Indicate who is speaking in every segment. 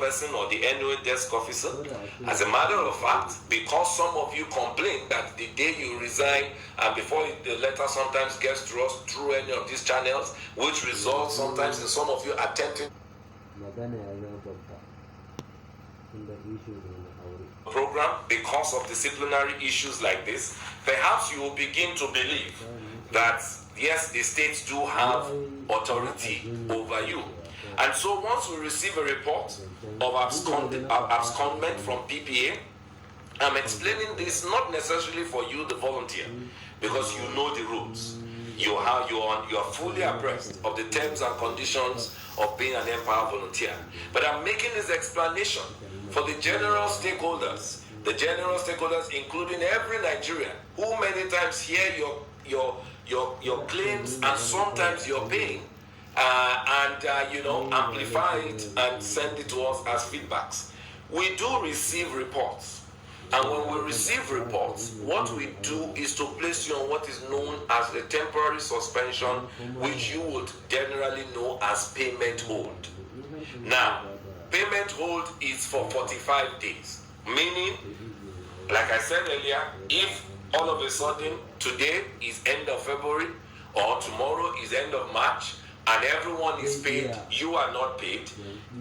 Speaker 1: person or the NOA desk officer. As a matter of fact, because some of you complain that the day you resign and before the letter sometimes gets to us through any of these channels, which results sometimes in some of you attempting program because of disciplinary issues like this, perhaps you will begin to believe that yes, the states do have authority over you. And so once we receive a report of abscondment from PPA, I'm explaining this not necessarily for you, the volunteer, because you know the rules. You are fully abreast of the terms and conditions of being an Empower volunteer. But I'm making this explanation for the general stakeholders including every Nigerian who many times hear your claims and sometimes your pain amplify it and send it to us as feedbacks. We do receive reports. And when we receive reports, what we do is to place you on what is known as a temporary suspension, which you would generally know as payment hold. Now, payment hold is for 45 days. Meaning, like I said earlier, if all of a sudden today is end of February or tomorrow is end of March, and everyone is paid, you are not paid,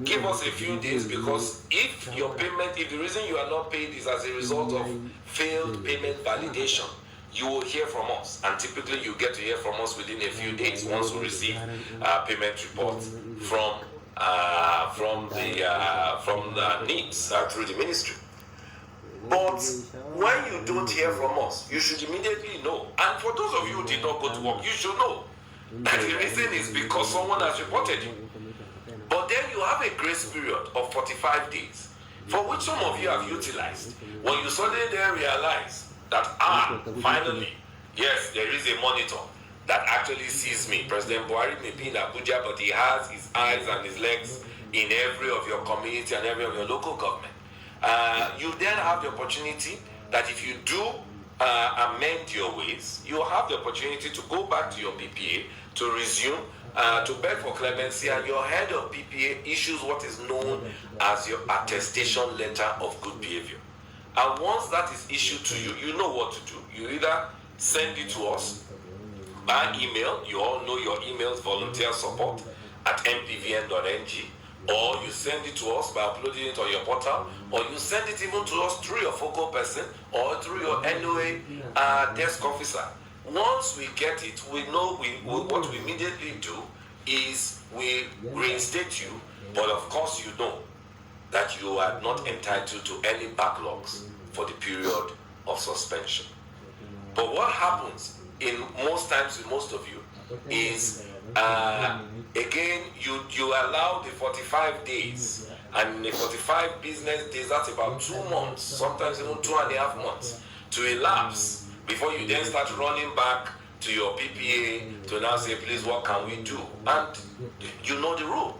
Speaker 1: give us a few days, because if the reason you are not paid is as a result of failed payment validation, you will hear from us, and typically you get to hear from us within a few days once we receive payment reports from the NIPS through the ministry. But when you don't hear from us, you should immediately know. And for those of you who did not go to work, you should know that the reason is because someone has reported you. But then you have a grace period of 45 days, for which some of you have utilized. When you suddenly then realize that, finally, yes, there is a monitor that actually sees me. President Buhari may be in Abuja, but he has his eyes and his legs in every of your community and every of your local government. You then have the opportunity that if you do amend your ways, you have the opportunity to go back to your PPA, to resume, to beg for clemency, and your head of PPA issues what is known as your attestation letter of good behavior. And once that is issued to you, you know what to do. You either send it to us by email, you all know your emails, volunteersupport@mpvn.ng, or you send it to us by uploading it on your portal, or you send it even to us through your focal person or through your NOA desk officer. Once we get it, we know what we immediately do is we reinstate you, but of course you know that you are not entitled to any backlogs for the period of suspension. But what happens in most times with most of you is again, you allow the 45 days, and the 45 business days, that's about 2 months, sometimes even 2.5 months, to elapse before you then start running back to your PPA to now say, please, what can we do? And you know the rule.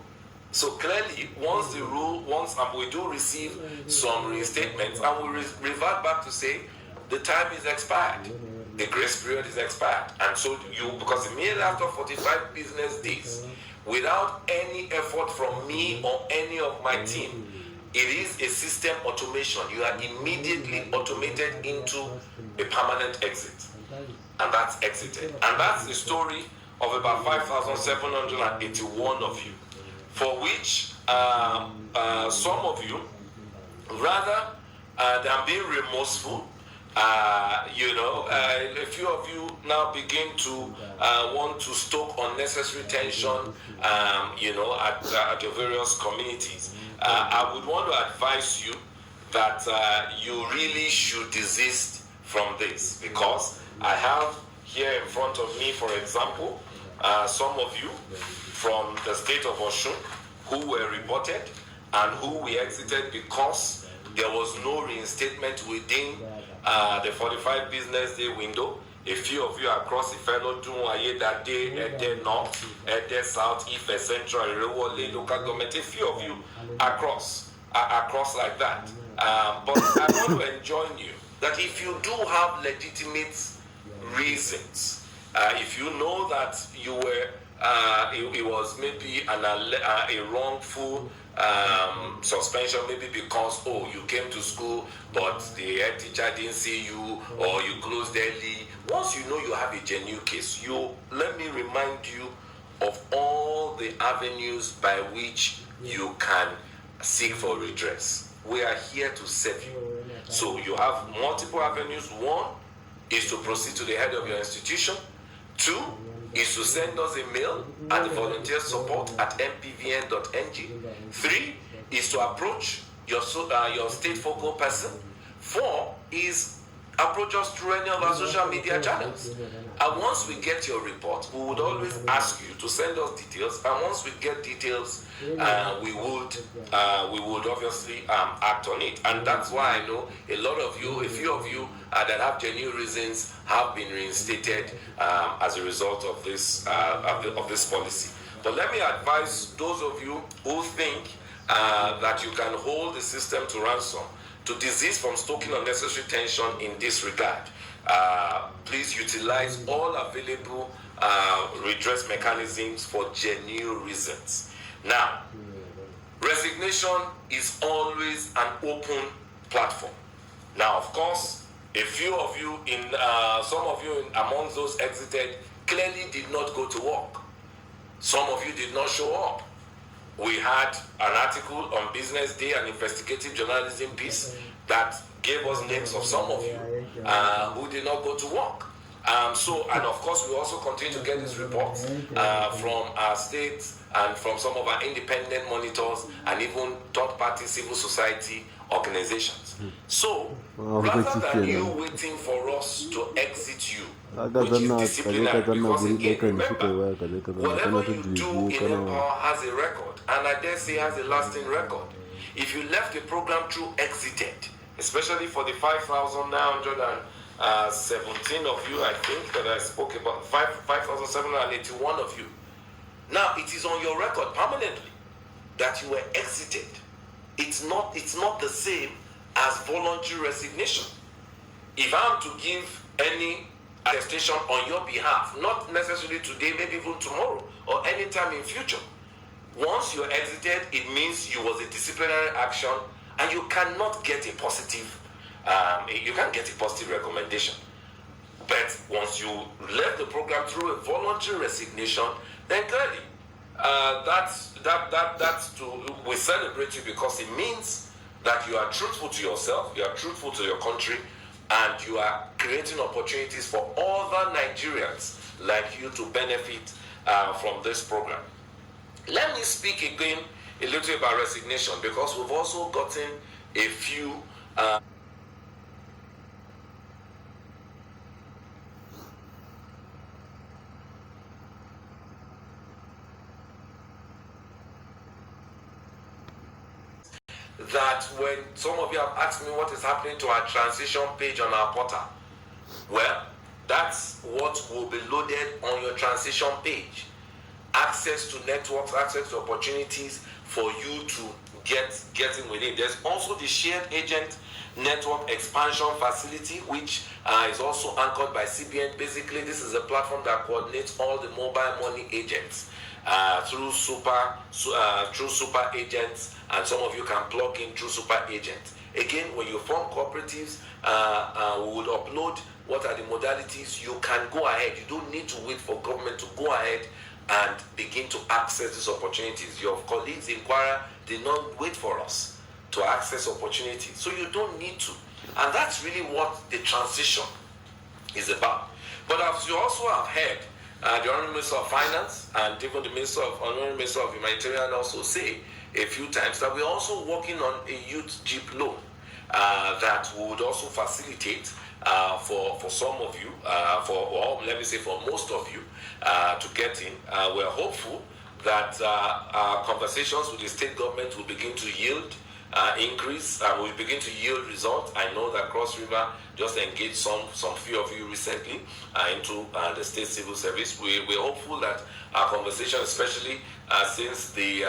Speaker 1: So clearly, once we do receive some reinstatements, and we revert back to say, the time is expired. The grace period is expired. And so because immediately after 45 business days, without any effort from me or any of my team, it is a system automation. You are immediately automated into a permanent exit. And that's exited. And that's the story of about 5,781 of you, for which some of you, rather than being remorseful, a few of you now begin to want to stoke unnecessary tension, at your various communities. I would want to advise you that you really should desist from this, because I have here in front of me, for example, some of you from the state of Osun who were reported and who we exited because there was no reinstatement within the 45 business day window. A few of you across the fellow Dunwaye that day, Ede North, Ede South, Ife Central, Irewole local government, a few of you across like that. But I want to enjoin you that if you do have legitimate reasons, if you know that you were it was maybe a wrongful suspension, maybe because you came to school but the head teacher didn't see you, or you closed early. Once you know you have a genuine case, let me remind you of all the avenues by which you can seek for redress. We are here to serve you. So you have multiple avenues. One is to proceed to the head of your institution. Two is to send us a mail at volunteersupport@mpvn.ng. Three is to approach your state focal person. Four is approach us through any of our social media channels. And once we get your report, we would always ask you to send us details. And once we get details, we would obviously act on it. And that's why I know a few of you that have genuine reasons have been reinstated as a result of this policy. But let me advise those of you who think that you can hold the system to ransom to desist from stoking unnecessary tension in this regard. Please utilize all available redress mechanisms for genuine reasons. Now, resignation is always an open platform. Now, of course, a few of you, some of you amongst those exited, clearly did not go to work. Some of you did not show up. We had an article on Business Day, an investigative journalism piece that gave us names of some of you who did not go to work. And of course, we also continue to get these reports from our states and from some of our independent monitors and even third-party civil society organizations. So, rather than you waiting for us to exit you, which is disciplinary, because again, remember, whatever you do in Empower has a record, and I dare say has a lasting record. If you left the program through exited, especially for the 5,917 of you, I think, that I spoke about, 5,781 of you. Now, it is on your record permanently that you were exited. It's not the same as voluntary resignation. If I'm to give any attestation on your behalf, not necessarily today, maybe even tomorrow, or any time in future, once you're exited, it means you was a disciplinary action, and you cannot get a positive recommendation. But once you left the program through a voluntary resignation, then clearly we celebrate you, because it means that you are truthful to yourself, you are truthful to your country, and you are creating opportunities for other Nigerians like you to benefit from this program. Let me speak again a little about resignation, because we've also gotten a few that when some of you have asked me what is happening to our transition page on our portal, well, that's what will be loaded on your transition page. Access to networks, access to opportunities for you to get in with it. There's also the shared agent network expansion facility, which is also anchored by CBN. Basically, this is a platform that coordinates all the mobile money agents through super agents, and some of you can plug in through super agents. Again, when you form cooperatives, we would upload what are the modalities. You can go ahead. You don't need to wait for government to go ahead and begin to access these opportunities. Your colleagues in Kwara did not wait for us to access opportunities, so you don't need to. And that's really what the transition is about. But as you also have heard, the Honorable Minister of Finance and even the Honorable Minister of Humanitarian also say a few times that we're also working on a youth jeep loan that would also facilitate for some of you, for most of you to get in. We're hopeful that our conversations with the state government will begin to yield increase, will begin to yield results. I know that Cross River just engaged some few of you recently into the state civil service. We're hopeful that our conversation, especially since the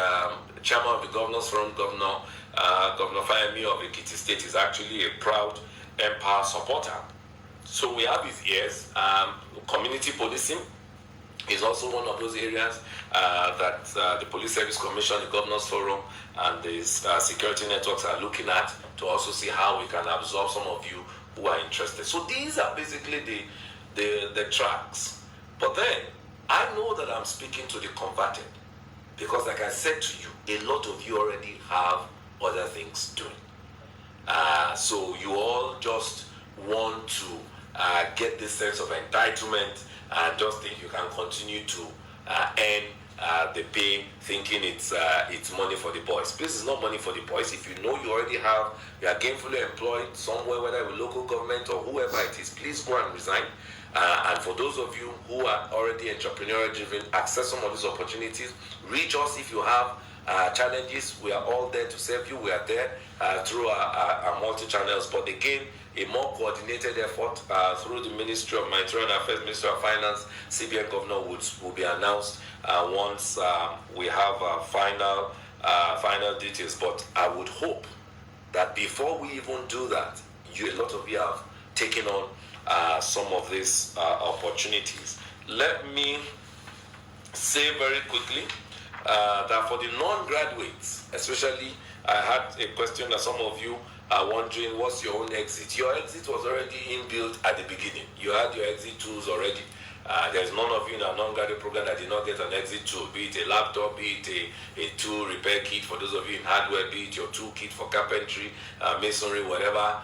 Speaker 1: chairman of the Governors Forum, Governor Fayemi of Ekiti State, is actually a proud Empower supporter. So we have his ears. Community policing is also one of those areas that the Police Service Commission, the Governors Forum, and the security networks are looking at to also see how we can absorb some of you who are interested. So these are basically the tracks. But then, I know that I'm speaking to the converted because, like I said to you, a lot of you already have other things doing. So you all just want to get this sense of entitlement and just think you can continue to earn the pay, thinking it's money for the boys. This is not money for the boys. If you know you already you are gainfully employed somewhere, whether with local government or whoever it is, please go and resign. And for those of you who are already entrepreneurial driven, access some of these opportunities. Reach us if you have challenges. We are all there to serve you. We are there through our multi-channels. But again, a more coordinated effort through the Ministry of Humanitarian Affairs, Ministry of Finance, CBN Governor will be announced once we have final details. But I would hope that before we even do that, a lot of you have taken on some of these opportunities. Let me say very quickly that for the non-graduates, especially, I had a question that some of you are wondering, what's your own exit? Your exit was already inbuilt at the beginning. You had your exit tools already. There's none of you in a non-graduate program that did not get an exit tool, be it a laptop, be it a tool repair kit for those of you in hardware, be it your tool kit for carpentry, masonry, whatever.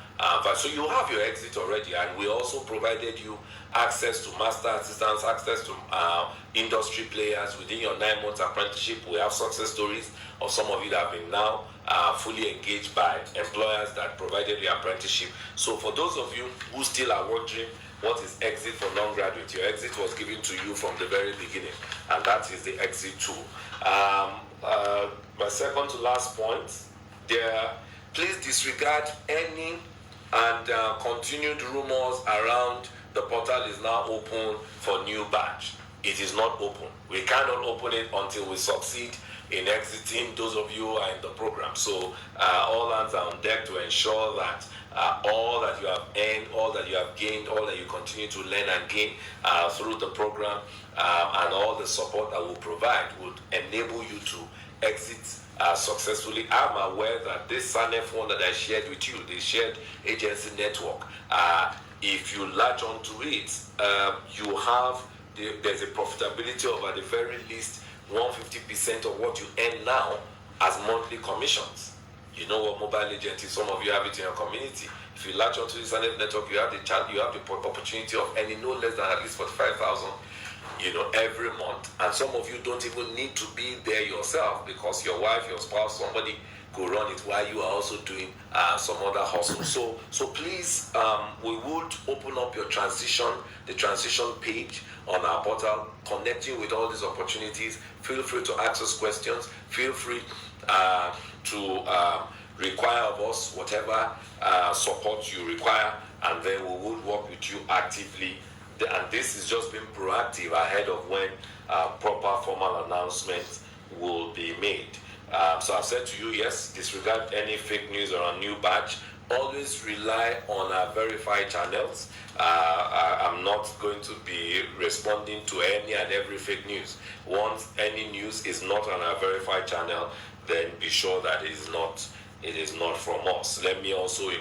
Speaker 1: So you have your exit already, and we also provided you access to master assistants, access to industry players within your 9 months apprenticeship. We have success stories of some of you that have been now fully engaged by employers that provided the apprenticeship. So for those of you who still are wondering what is exit for non-graduate, your exit was given to you from the very beginning, and that is the exit tool. My second to last point, please disregard any and continued rumors around the portal is now open for new batch. It is not open. We cannot open it until we succeed in exiting those of you who are in the program. So all hands are on deck to ensure that all that you have earned, all that you have gained, all that you continue to learn and gain through the program and all the support that we'll provide would enable you to exit successfully. I'm aware that this SANEF one that I shared with you, the shared agency network, if you latch onto it, you have there's a profitability of at the very least 150% of what you earn now as monthly commissions. You know what mobile agent is. Some of you have it in your community. If you latch onto this network, you have the opportunity of earning no less than at least 45,000, every month. And some of you don't even need to be there yourself because your wife, your spouse, somebody could run it while you are also doing some other hustle. So please, we would open up the transition page on our portal, connecting with all these opportunities. Feel free to ask us questions. Feel free to require of us whatever support you require, and then we will work with you actively. And this is just being proactive ahead of when proper formal announcements will be made. So I've said to you, yes, disregard any fake news or a new batch. Always rely on our verified channels. I'm not going to be responding to any and every fake news. Once any news is not on our verified channel, then be sure that it is not from us. Let me also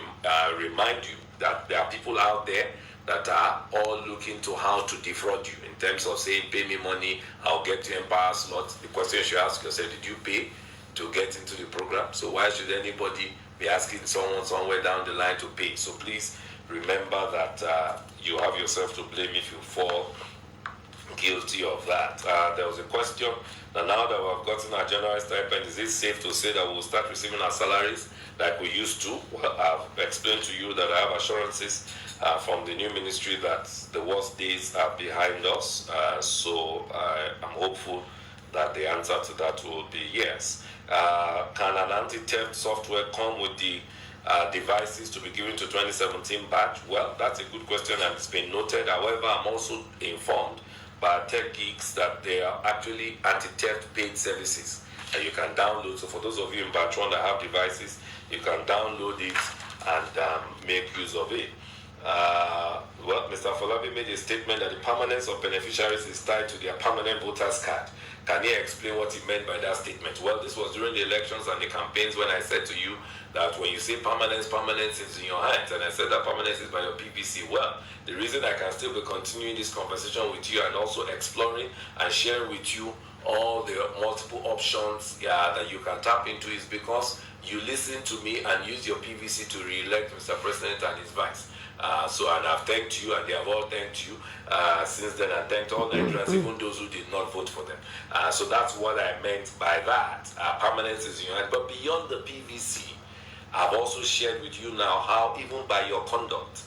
Speaker 1: remind you that there are people out there that are all looking to how to defraud you in terms of saying, pay me money, I'll get you Empire slots. The question you should ask yourself, did you pay to get into the program? So why should anybody be asking someone somewhere down the line to pay? So please remember that you have yourself to blame if you fall guilty of that. There was a question that now that we've gotten our January stipend, is it safe to say that we'll start receiving our salaries like we used to? Well, I've explained to you that I have assurances from the new ministry that the worst days are behind us. So I'm hopeful that the answer to that will be yes. Can an anti-theft software come with the devices to be given to 2017 batch? Well, that's a good question and it's been noted. However, I'm also informed by tech geeks that they are actually anti-theft paid services that you can download. So for those of you in batch 1 that have devices, you can download it and make use of it. Well, Mr. Afolabi made a statement that the permanence of beneficiaries is tied to their permanent voters card. Can he explain what he meant by that statement? Well, this was during the elections and the campaigns when I said to you that when you say permanence, permanence is in your hands, and I said that permanence is by your PVC. Well, the reason I can still be continuing this conversation with you and also exploring and sharing with you all the multiple options that you can tap into is because you listen to me and use your PVC to re-elect Mr. President and his vice. And I've thanked you, and they have all thanked you since then, and thanked all Nigerians, even those who did not vote for them. So that's what I meant by that. Permanence is in your hand. But beyond the PVC, I've also shared with you now how, even by your conduct,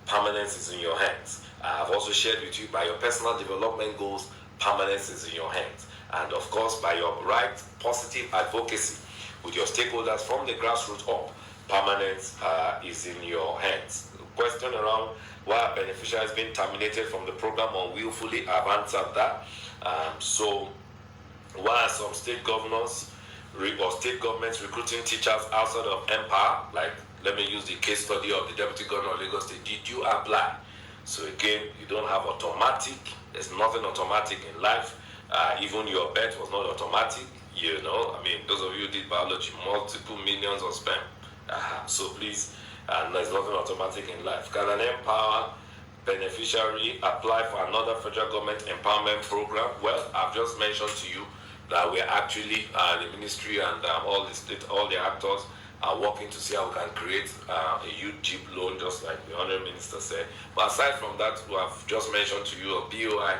Speaker 1: permanence is in your hands. I've also shared with you by your personal development goals, permanence is in your hands. And of course, by your right positive advocacy with your stakeholders from the grassroots up, permanence is in your hands. Question around why a beneficiary has been terminated from the program unwillfully, I've answered that. So why are some state governors or state governments recruiting teachers outside of Empire? Like, let me use the case study of the Deputy Governor of Lagos State. Did you apply? So again, you don't have automatic. There's nothing automatic in life. Even your bet was not automatic. You know, I mean, those of you who did biology, multiple millions of sperm. So please, there's nothing automatic in life. Can an Empower beneficiary apply for another federal government empowerment program? Well, I've just mentioned to you that we're actually, the ministry and all the actors are working to see how we can create a youth jeep loan, just like the Honourable Minister said. But aside from that, we have just mentioned to you a BOI,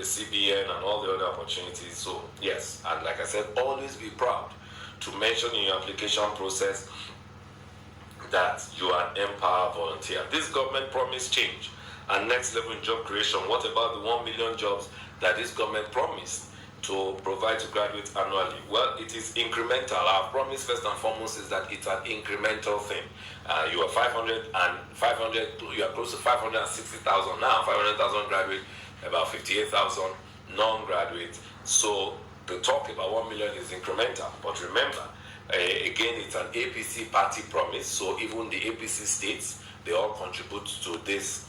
Speaker 1: CBN, and all the other opportunities. So yes, and like I said, always be proud to mention in your application process that you are an Empower volunteer. This government promised change and next level in job creation. What about the 1 million jobs that this government promised to provide to graduates annually? Well, it is incremental. Our promise first and foremost is that it's an incremental thing. You are 500, you are close to 560,000 now, 500,000 graduates, about 58,000 non-graduates. So the talk about 1 million is incremental. But remember, again, it's an APC party promise. So even the APC states, they all contribute to this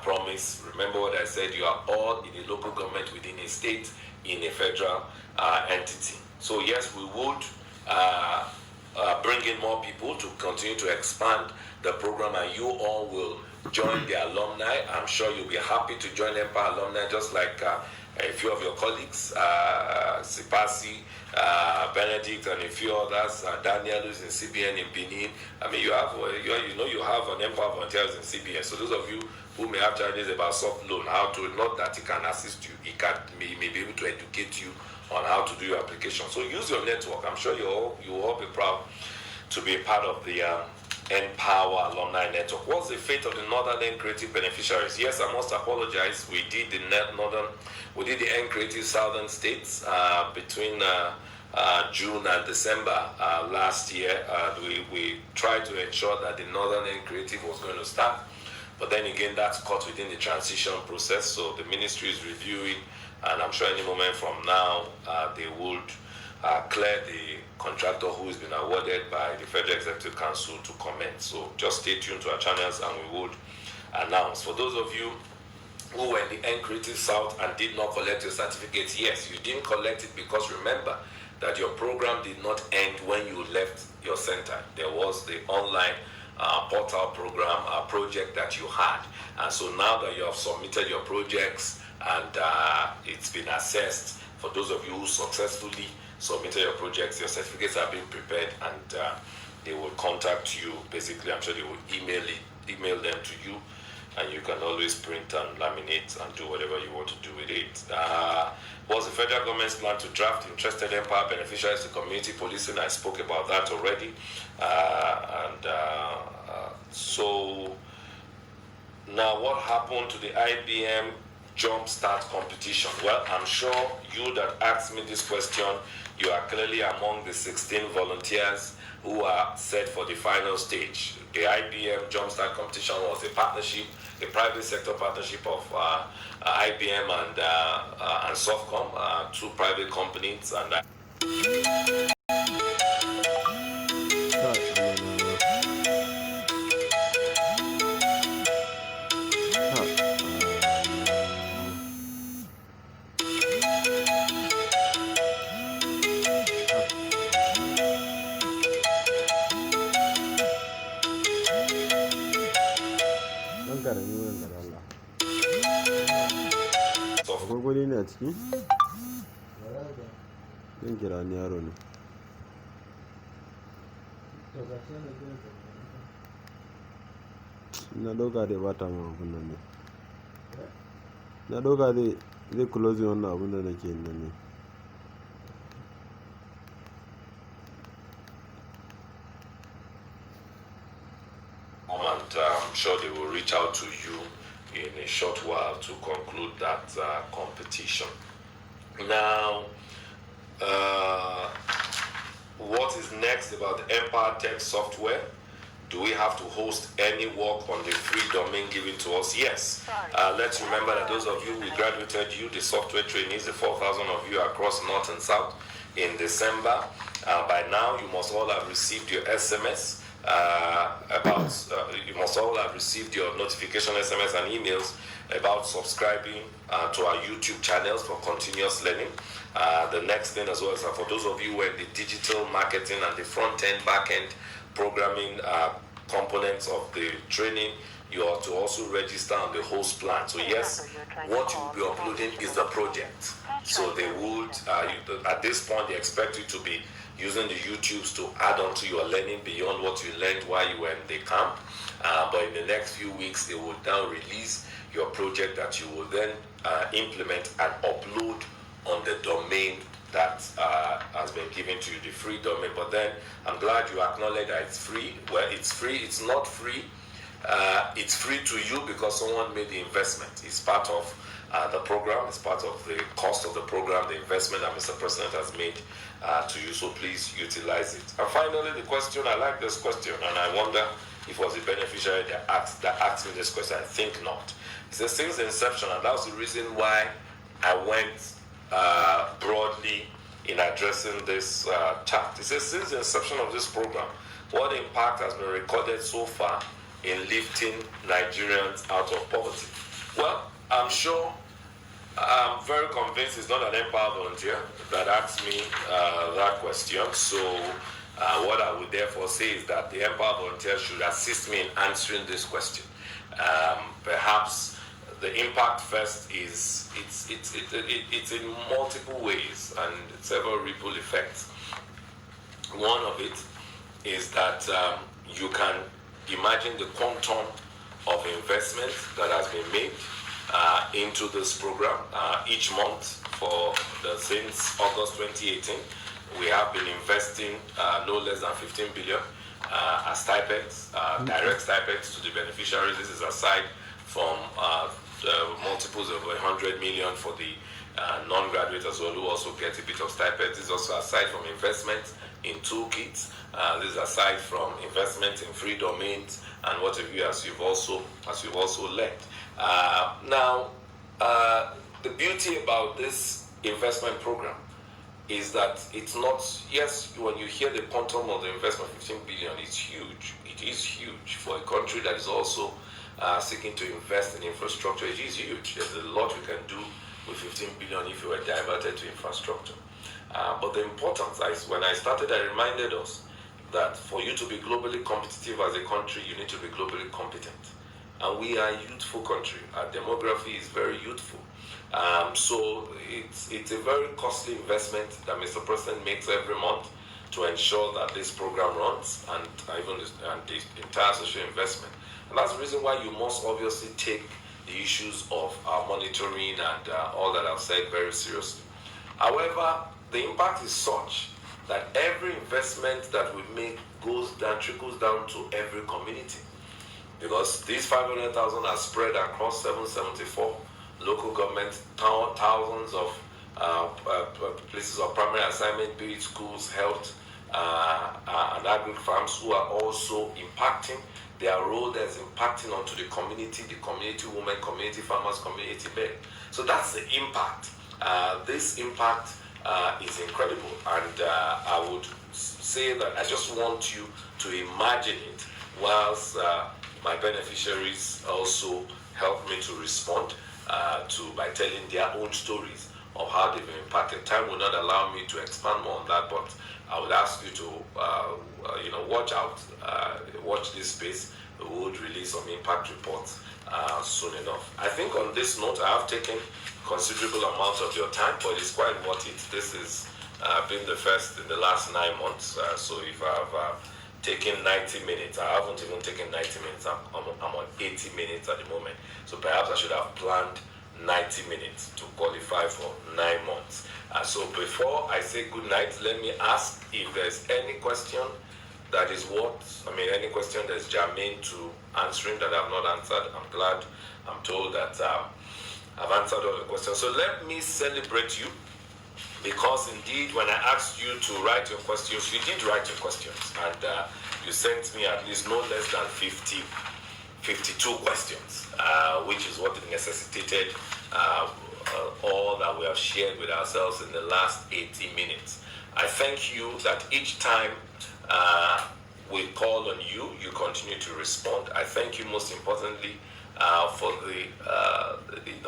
Speaker 1: promise. Remember what I said, you are all in a local government within a state, in a federal entity. So yes, we would bring in more people to continue to expand the program, and you all will join the alumni. I'm sure you'll be happy to join Empire alumni, just like a few of your colleagues, Sipasi, Benedict, and a few others. Daniel, who's in CBN in Benin. I mean, you have an Empire volunteers in CBN. So those of you who may have challenges about soft loan, how to, not that he can assist you, he may be able to educate you on how to do your application. So use your network. I'm sure you will all be proud to be a part of the Empower Alumni Network. What's the fate of the Northern End Creative beneficiaries? Yes, I must apologize. We did the End Creative Southern States between June and December last year. We tried to ensure that the Northern End Creative was going to start. But then again, that's caught within the transition process. So the ministry is reviewing, and I'm sure any moment from now, they would clear the contractor who has been awarded by the Federal Executive Council to commence. So just stay tuned to our channels and we would announce. For those of you who were in the End Creative South and did not collect your certificates, yes, you didn't collect it because remember that your program did not end when you left your center. There was the online portal program project that you had. And so now that you have submitted your projects and it's been assessed, for those of you who successfully submitted your projects, your certificates are being prepared, and they will contact you. Basically, I'm sure they will email them to you, and you can always print and laminate and do whatever you want to do with it. Was the federal government's plan to draft interested Empower beneficiaries to community policing? I spoke about that already. So now what happened to the IBM Jumpstart competition? Well, I'm sure you that asked me this question, you are clearly among the 16 volunteers who are set for the final stage. The IBM Jumpstart competition was a partnership, a private sector partnership of IBM and Softcom, two private companies, and
Speaker 2: karami wannan Allah. Akwai gwani ne a ciki? Zan kira ni yaro ne. Na ɗauka dai ba ta ma abin nan ne. Na ɗauka zai close wannan abin da nake yin nan ne.
Speaker 1: And I'm sure they will reach out to you in a short while to conclude that competition. Now, what is next about the Empire Tech software? Do we have to host any work on the free domain given to us? Yes. Let's remember that those of you we graduated you, the software trainees, the 4,000 of you across North and South in December. By now, you must all have received your SMS. You must all have received your notification SMS and emails about subscribing to our YouTube channels for continuous learning. The next thing as well is for those of you who are in the digital marketing and the front-end, back-end programming components of the training, you are to also register on the host plan. So yes, what you will be uploading is the project. So they would, at this point, they expect you to be using the YouTubes to add on to your learning beyond what you learned while you were in the camp. But in the next few weeks, they will now release your project that you will then implement and upload on the domain that has been given to you, the free domain. But then I'm glad you acknowledge that it's free. Well, it's free. It's not free. It's free to you because someone made the investment. It's part of the program. It's part of the cost of the program, the investment that Mr. President has made to you. So please utilize it. And finally, the question, I like this question, and I wonder if it was the beneficiary that asked me this question. I think not. It says, since inception, and that's the reason why I went broadly in addressing this chat. It says, since the inception of this program, what impact has been recorded so far in lifting Nigerians out of poverty? Well, I'm sure, I'm very convinced it's not an Empower volunteer that asked me that question. So what I would therefore say is that the Empower volunteer should assist me in answering this question. Perhaps the impact first is it's in multiple ways and several ripple effects. One of it is that you can imagine the quantum of investment that has been made into this program each month since August 2018. We have been investing no less than 15 billion as stipends, direct stipends to the beneficiaries. This is aside from multiples of 100 million for the non-graduates as well, who also get a bit of stipends. This is also aside from investment in toolkits. This is aside from investment in free domains and what have you, as you've also learned. Now, the beauty about this investment program is that it's not, yes, when you hear the quantum of the investment, 15 billion, it's huge. It is huge for a country that is also seeking to invest in infrastructure. It is huge. There's a lot we can do with 15 billion if you were diverted to infrastructure. But the importance is, when I started, I reminded us that for you to be globally competitive as a country, you need to be globally competent. And we are a youthful country. Our demography is very youthful. So it's a very costly investment that Mr. President makes every month to ensure that this program runs, and even the entire social investment. And that's the reason why you must obviously take the issues of monitoring and all that I've said very seriously. However, the impact is such that every investment that we make trickles down to every community. Because these 500,000 are spread across 774 local government, thousands of places of primary assignment, be it schools, health, and agri farms, who are also impacting. Their role is impacting onto the community women, community farmers, community men. So that's the impact. This impact is incredible, and I would say that I just want you to imagine it, whilst my beneficiaries also help me to respond by telling their own stories of how they've been impacted. Time will not allow me to expand more on that, but I would ask you to watch out, watch this space, we would release some impact reports soon enough. I think on this note, I have taken considerable amount of your time, but it's quite worth it. This is been the first in the last 9 months. So if I've taken 90 minutes, I haven't even taken 90 minutes. I'm on 80 minutes at the moment. So perhaps I should have planned 90 minutes to qualify for 9 months. So before I say good night, let me ask if there's any question that is any question that's germane to answering that I've not answered. I'm glad I'm told that I've answered all the questions. So let me celebrate you, because indeed when I asked you to write your questions, you did write your questions, and you sent me at least no less than 52 questions, which is what necessitated all that we have shared with ourselves in the last 80 minutes. I thank you that each time we call on you, you continue to respond. I thank you most importantly for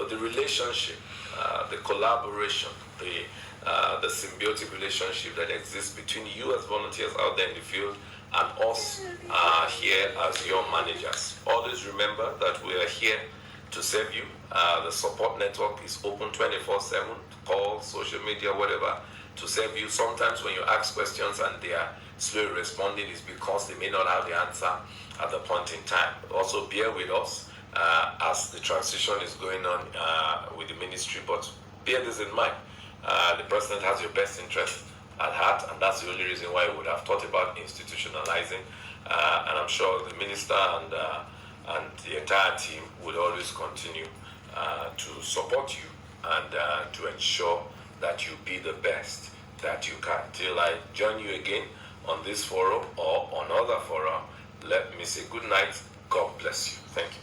Speaker 1: the relationship, the collaboration, the symbiotic relationship that exists between you as volunteers out there in the field and us here as your managers. Always remember that we are here to serve you. The support network is open 24/7, call, social media, whatever, to serve you. Sometimes when you ask questions and they are slow responding, is because they may not have the answer at the point in time. Also bear with us as the transition is going on with the ministry, but bear this in mind. The president has your best interest at heart, and that's the only reason why we would have thought about institutionalizing. And I'm sure the minister and the entire team would always continue to support you and to ensure that you be the best that you can. Till I join you again on this forum or on other forum, let me say good night. God bless you. Thank you.